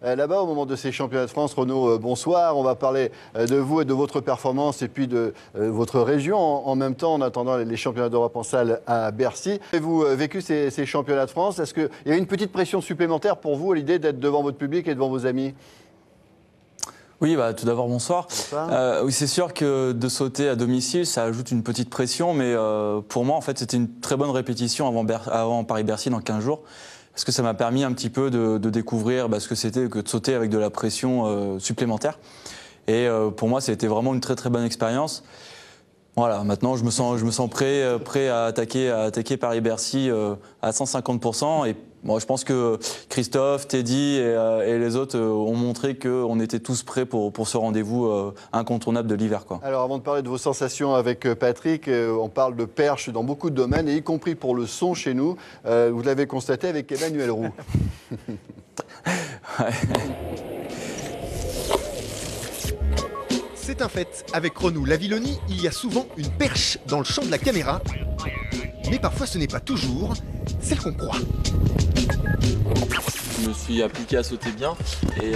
là-bas au moment de ces championnats de France. Renaud, bonsoir. On va parler de vous et de votre performance et puis de votre région en même temps en attendant les championnats d'Europe en salle à Bercy. Avez-vous vécu ces championnats de France? Est-ce qu'il y a une petite pression supplémentaire pour vous à l'idée d'être devant votre public et devant vos amis? Oui, tout d'abord, bonsoir. Bonsoir. Oui, c'est sûr que de sauter à domicile, ça ajoute une petite pression, mais pour moi, en fait, c'était une très bonne répétition avant Paris-Bercy dans 15 jours, parce que ça m'a permis un petit peu de découvrir ce que c'était que de sauter avec de la pression supplémentaire. Et pour moi, ça a été vraiment une très très bonne expérience. Voilà, maintenant, je me sens prêt à attaquer Paris-Bercy à 150%. Et moi, je pense que Christophe, Teddy et les autres ont montré qu'on était tous prêts pour ce rendez-vous incontournable de l'hiver, quoi. Alors, avant de parler de vos sensations avec Patrick, on parle de perche dans beaucoup de domaines, et y compris pour le son chez nous. Vous l'avez constaté avec Emmanuel Roux. Ouais. C'est un fait, avec Renaud Lavilloni, il y a souvent une perche dans le champ de la caméra, mais parfois ce n'est pas toujours celle qu'on croit. Je me suis appliqué à sauter bien et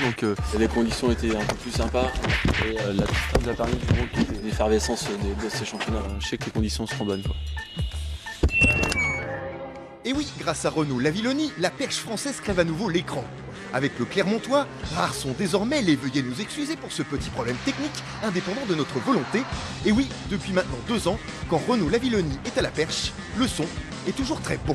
donc les conditions étaient un peu plus sympas et la piste nous a permis de l'effervescence de ces championnats. Je sais que les conditions seront bonnes, quoi. Et oui, grâce à Renaud Lavilloni, la perche française crève à nouveau l'écran. Avec le Clermontois, rares sont désormais les veuillez nous excuser pour ce petit problème technique indépendant de notre volonté. Et oui, depuis maintenant 2 ans, quand Renaud Lavilloni est à la perche, le son est toujours très bon.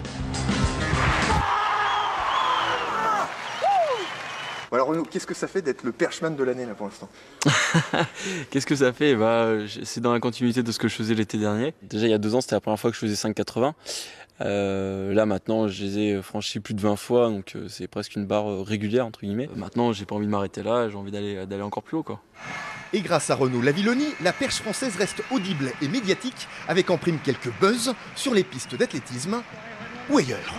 Alors Renaud, qu'est-ce que ça fait d'être le perchman de l'année là pour l'instant? Qu'est-ce que ça fait? C'est dans la continuité de ce que je faisais l'été dernier. Déjà il y a 2 ans, c'était la première fois que je faisais 5,80. Là maintenant je les ai franchis plus de 20 fois, donc c'est presque une barre régulière entre guillemets. Maintenant j'ai pas envie de m'arrêter là, j'ai envie d'aller encore plus haut, quoi. Et grâce à Renaud Lavilloni, la perche française reste audible et médiatique, avec en prime quelques buzz sur les pistes d'athlétisme ou ailleurs.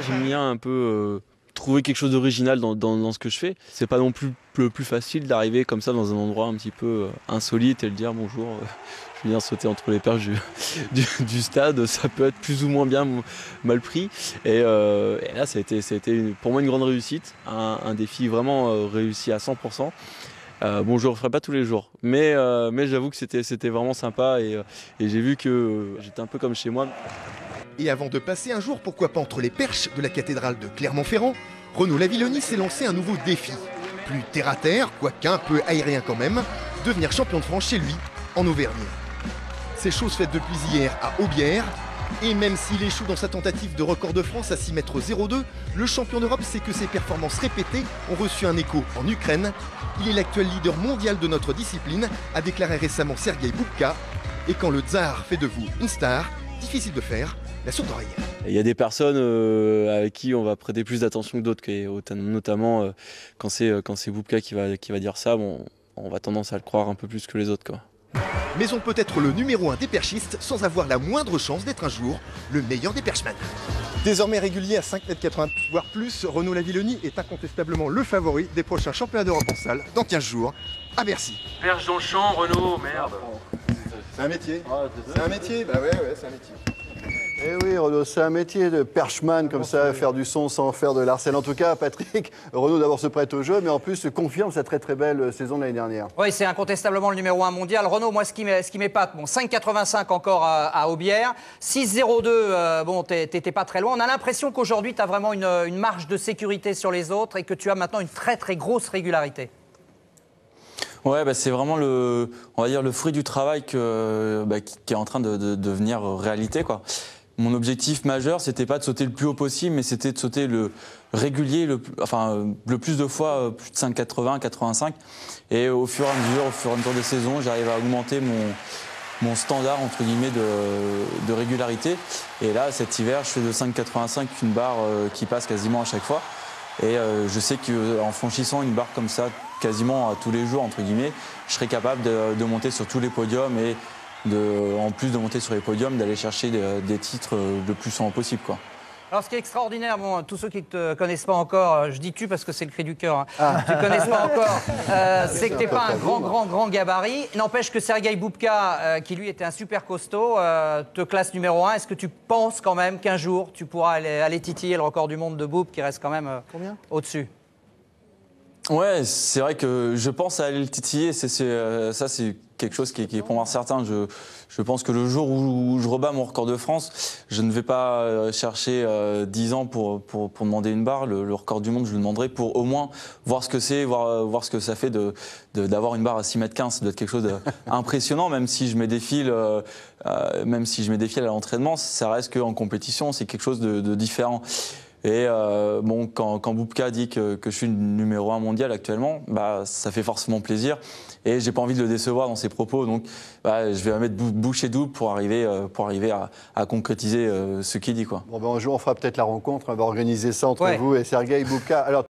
J'aime bien un peu trouver quelque chose d'original dans ce que je fais. C'est pas non plus le plus facile d'arriver comme ça dans un endroit un petit peu insolite et de dire bonjour, je viens sauter entre les perches du stade. Ça peut être plus ou moins bien mal pris. Et là, ça a été pour moi une grande réussite, un défi vraiment réussi à 100%. Bon, je le referai pas tous les jours, mais j'avoue que c'était vraiment sympa et j'ai vu que j'étais un peu comme chez moi. Et avant de passer un jour, pourquoi pas entre les perches de la cathédrale de Clermont-Ferrand, Renaud Lavilloni s'est lancé un nouveau défi. Plus terre à terre, quoique un peu aérien quand même, devenir champion de France chez lui, en Auvergne. C'est chose faite depuis hier à Aubière, et même s'il échoue dans sa tentative de record de France à 6,02 m, le champion d'Europe sait que ses performances répétées ont reçu un écho en Ukraine. Il est l'actuel leader mondial de notre discipline, a déclaré récemment Sergueï Boubka. Et quand le tsar fait de vous une star, difficile de faire la sourde oreille. Il y a des personnes avec qui on va prêter plus d'attention que d'autres, notamment quand c'est Boubka qui va dire ça, bon, on va tendance à le croire un peu plus que les autres, quoi. Mais on peut être le numéro 1 des perchistes sans avoir la moindre chance d'être un jour le meilleur des perchemans. Désormais régulier à 5,80 m, voire plus, Renaud Lavilloni est incontestablement le favori des prochains championnats d'Europe en salle dans 15 jours à Bercy. Perche dans le champ, Renaud, merde. C'est un métier. C'est un métier, bah ouais, c'est un métier. Eh oui, Renaud, c'est un métier de perchman comme ça, faire du son sans faire de l'harcèlement. En tout cas, Patrick, Renaud d'abord se prête au jeu, mais en plus se confirme sa très très belle saison de l'année dernière. Oui, c'est incontestablement le numéro 1 mondial. Renaud, moi, ce qui m'épate, bon, 5,85 encore à Aubière, 6,02, bon, t'étais pas très loin. On a l'impression qu'aujourd'hui, tu as vraiment une marge de sécurité sur les autres et que tu as maintenant une très très grosse régularité. Ouais, c'est vraiment on va dire le fruit du travail qui est en train de devenir réalité, quoi. Mon objectif majeur, c'était pas de sauter le plus haut possible, mais c'était de sauter le régulier, le plus de fois, plus de 5,80, 85. Et au fur et à mesure des saisons, j'arrive à augmenter mon standard, entre guillemets, de régularité. Et là, cet hiver, je fais de 5,85 une barre qui passe quasiment à chaque fois. Et je sais qu'en franchissant une barre comme ça, quasiment à tous les jours, entre guillemets, je serai capable de monter sur tous les podiums et en plus de monter sur les podiums, d'aller chercher des titres le plus souvent possible, quoi. Alors, ce qui est extraordinaire, bon, tous ceux qui ne te connaissent pas encore, je dis tu parce que c'est le cri du cœur, hein. Tu ne connaisses pas encore, c'est que tu n'es pas un grand gabarit. N'empêche que Sergueï Boubka, qui lui était un super costaud, te classe numéro 1. Est-ce que tu penses quand même qu'un jour, tu pourras aller titiller le record du monde de Boub, qui reste quand même au-dessus? Ouais, c'est vrai que je pense à aller le titiller. Ça, c'est quelque chose qui est pour moi certain. Je pense que le jour où je rebats mon record de France, je ne vais pas chercher 10 ans pour demander une barre. Le record du monde, je le demanderai pour au moins voir ce que c'est, voir ce que ça fait d'avoir une barre à 6,15 m. Ça doit être quelque chose d'impressionnant, même si je me défile, à l'entraînement, ça reste qu'en compétition, c'est quelque chose de différent. Et bon, quand Boubka dit que je suis numéro 1 mondial actuellement, bah, ça fait forcément plaisir. Et j'ai pas envie de le décevoir dans ses propos. Donc bah, je vais mettre bouchée double pour arriver à concrétiser ce qu'il dit, quoi. Bon, ben, un jour, on fera peut-être la rencontre. On va organiser ça entre vous et Sergueï Boubka. Alors,